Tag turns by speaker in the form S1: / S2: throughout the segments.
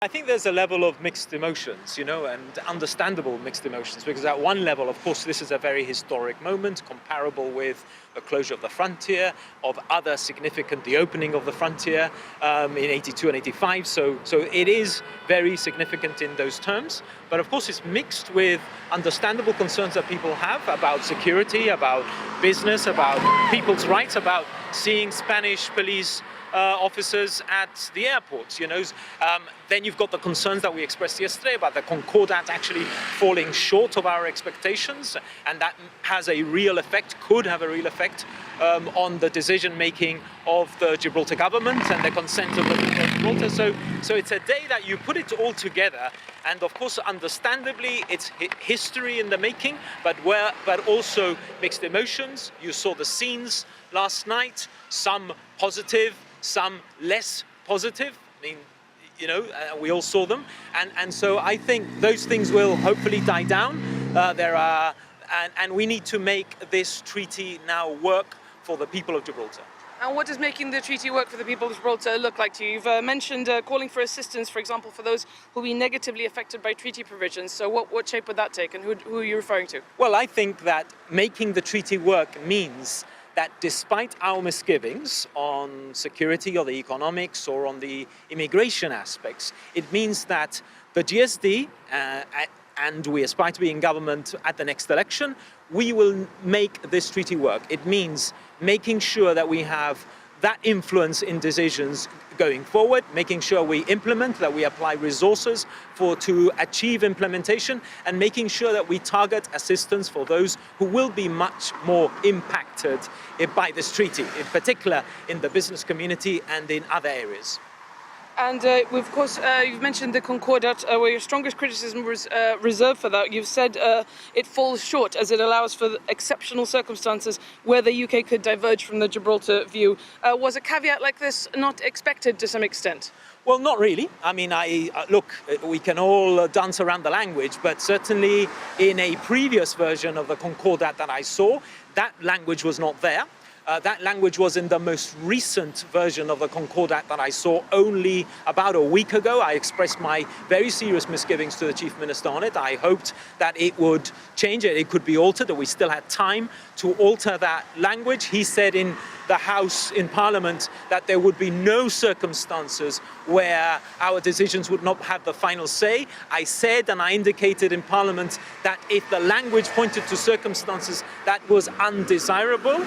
S1: I think there's a level of mixed emotions, and understandable mixed emotions, because at one level, of course, this is a very historic moment, comparable with the closure of the frontier, of other significant, the opening of the frontier in 82 and 85. So it is very significant in those terms. But of course, it's mixed with understandable concerns that people have about security, about business, about people's rights, about seeing Spanish police officers at the airports, Then you've got the concerns that we expressed yesterday about the Concordat actually falling short of our expectations, and that has a real effect, could have a real effect on the decision-making of the Gibraltar government and the consent of the people of Gibraltar. So it's a day that you put it all together, and of course, understandably, it's history in the making, but also mixed emotions. You saw the scenes last night, some positive, some less positive. I mean, we all saw them, and so I think those things will hopefully die down. And we need to make this treaty now work for the people of Gibraltar.
S2: And what does making the treaty work for the people of Gibraltar look like to you? You've mentioned calling for assistance, for example, for those who will be negatively affected by treaty provisions. So what shape would that take, and who are you referring to?
S1: Well, I think that making the treaty work means that despite our misgivings on security or the economics or on the immigration aspects, it means that the GSD, and we aspire to be in government at the next election, we will make this treaty work. It means making sure that we have that influence in decisions going forward, making sure we implement, that we apply resources to achieve implementation, and making sure that we target assistance for those who will be much more impacted by this treaty, in particular in the business community and in other areas.
S2: And of course, you've mentioned the Concordat, where your strongest criticism was reserved for that. You've said it falls short as it allows for exceptional circumstances where the UK could diverge from the Gibraltar view. Was a caveat like this not expected to some extent?
S1: Well, not really. I mean, look, we can all dance around the language, but certainly in a previous version of the Concordat that I saw, that language was not there. That language was in the most recent version of the Concordat that I saw only about a week ago. I expressed my very serious misgivings to the Chief Minister on it. I hoped that it would change, it could be altered, that we still had time to alter that language. He said in the House, in Parliament, that there would be no circumstances where our decisions would not have the final say. I said and I indicated in Parliament that if the language pointed to circumstances that was undesirable,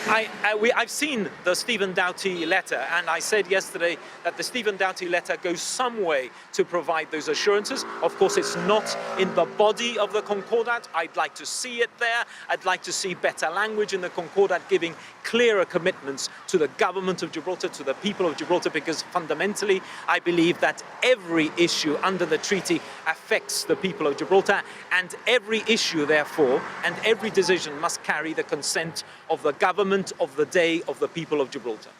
S1: I've seen the Stephen Doughty letter, and I said yesterday that the Stephen Doughty letter goes some way to provide those assurances. Of course, it's not in the body of the Concordat. I'd like to see it there. I'd like to see better language in the Concordat giving clearer commitments to the government of Gibraltar, to the people of Gibraltar, because fundamentally I believe that every issue under the treaty affects the people of Gibraltar, and every issue, therefore, and every decision must carry the consent of the government of the day of the people of Gibraltar.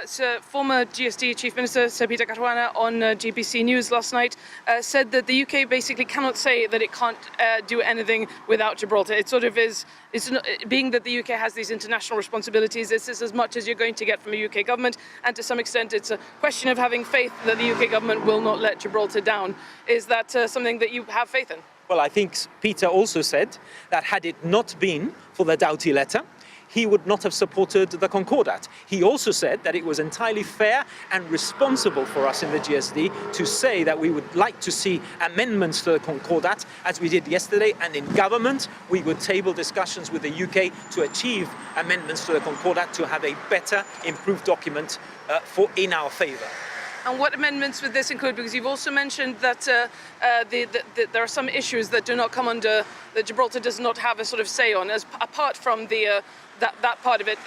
S2: So former GSD Chief Minister Sir Peter Caruana on GBC News last night said that the UK basically cannot say that it can't do anything without Gibraltar. It sort of is, being that the UK has these international responsibilities, this is as much as you're going to get from a UK government, and to some extent it's a question of having faith that the UK government will not let Gibraltar down. Is that something that you have faith in?
S1: Well, I think Peter also said that had it not been for the Doughty letter, he would not have supported the Concordat. He also said that it was entirely fair and responsible for us in the GSD to say that we would like to see amendments to the Concordat, as we did yesterday, and in government we would table discussions with the UK to achieve amendments to the Concordat to have a better, improved document in our favour.
S2: And what amendments would this include? Because you've also mentioned that there are some issues that do not come under, that Gibraltar does not have a sort of say on. As apart from that part of it,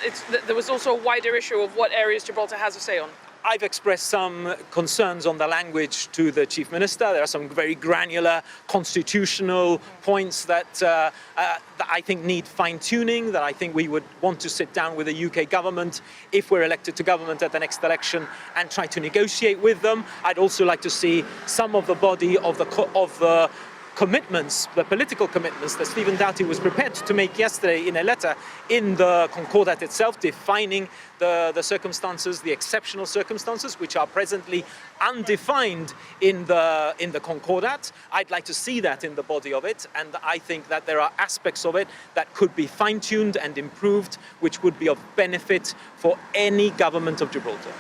S2: there was also a wider issue of what areas Gibraltar has a say on.
S1: I've expressed some concerns on the language to the Chief Minister. There are some very granular constitutional points that I think need fine-tuning, that I think we would want to sit down with the UK government if we're elected to government at the next election and try to negotiate with them. I'd also like to see some of the body of the commitments, the political commitments that Stephen Doughty was prepared to make yesterday in a letter in the Concordat itself, defining the circumstances, the exceptional circumstances, which are presently undefined in the Concordat. I'd like to see that in the body of it, and I think that there are aspects of it that could be fine-tuned and improved, which would be of benefit for any government of Gibraltar.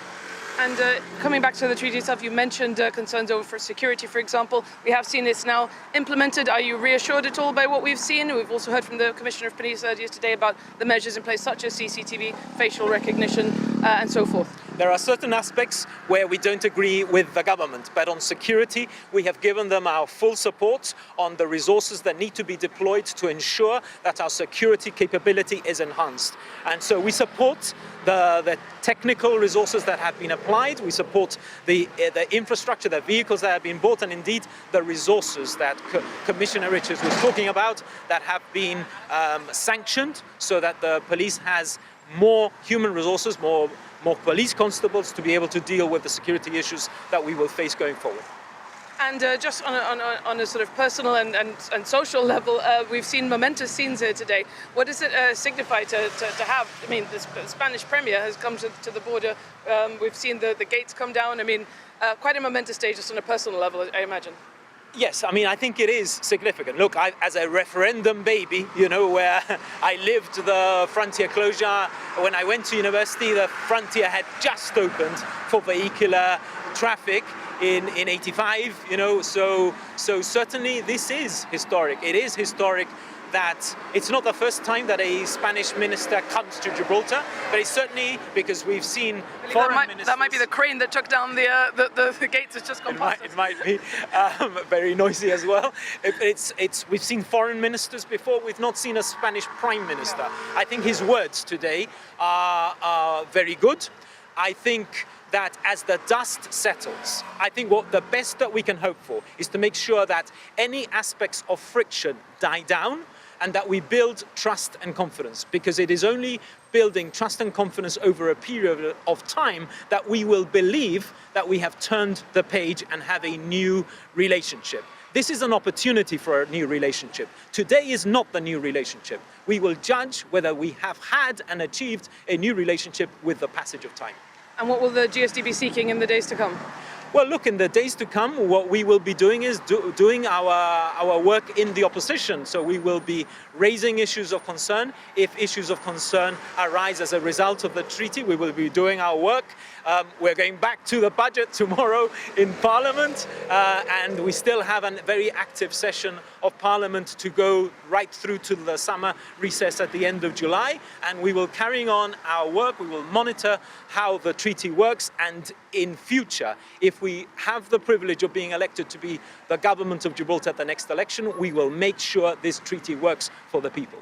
S2: And coming back to the treaty itself, you mentioned concerns over security, for example. We have seen this now implemented. Are you reassured at all by what we've seen? We've also heard from the Commissioner of Police earlier today about the measures in place, such as CCTV, facial recognition, and so forth.
S1: There are certain aspects where we don't agree with the government, but on security, we have given them our full support on the resources that need to be deployed to ensure that our security capability is enhanced. And so we support the technical resources that have been applied, we support the infrastructure, the vehicles that have been bought, and indeed the resources that Commissioner Richards was talking about that have been sanctioned so that the police has more human resources, more police constables to be able to deal with the security issues that we will face going forward.
S2: And just on a sort of personal and social level, we've seen momentous scenes here today. What does it signify to have? I mean, the Spanish Premier has come to the border. We've seen the gates come down. I mean, quite a momentous day just on a personal level, I imagine.
S1: Yes, I mean, I think it is significant. Look, as a referendum baby, you know, where I lived the frontier closure, when I went to university, the frontier had just opened for vehicular traffic in 85, you know, so certainly this is historic. It is historic that it's not the first time that a Spanish minister comes to Gibraltar, but it's certainly because we've seen foreign ministers.
S2: That might be the crane that took down the gates that's just gone past us.
S1: It might be very noisy as well. We've seen foreign ministers before. We've not seen a Spanish prime minister. I think his words today are very good. I think that as the dust settles, I think what the best that we can hope for is to make sure that any aspects of friction die down and that we build trust and confidence, because it is only building trust and confidence over a period of time that we will believe that we have turned the page and have a new relationship. This is an opportunity for a new relationship. Today is not the new relationship. We will judge whether we have had and achieved a new relationship with the passage of time.
S2: And what will the GSD be seeking in the days to come?
S1: Well, look, in the days to come, what we will be doing is doing our work in the opposition. So we will be raising issues of concern. If issues of concern arise as a result of the treaty, we will be doing our work. We're going back to the budget tomorrow in Parliament, and we still have a very active session of Parliament to go right through to the summer recess at the end of July. And we will carry on our work. We will monitor how the treaty works, and in future, if we have the privilege of being elected to be the government of Gibraltar at the next election, we will make sure this treaty works for the people.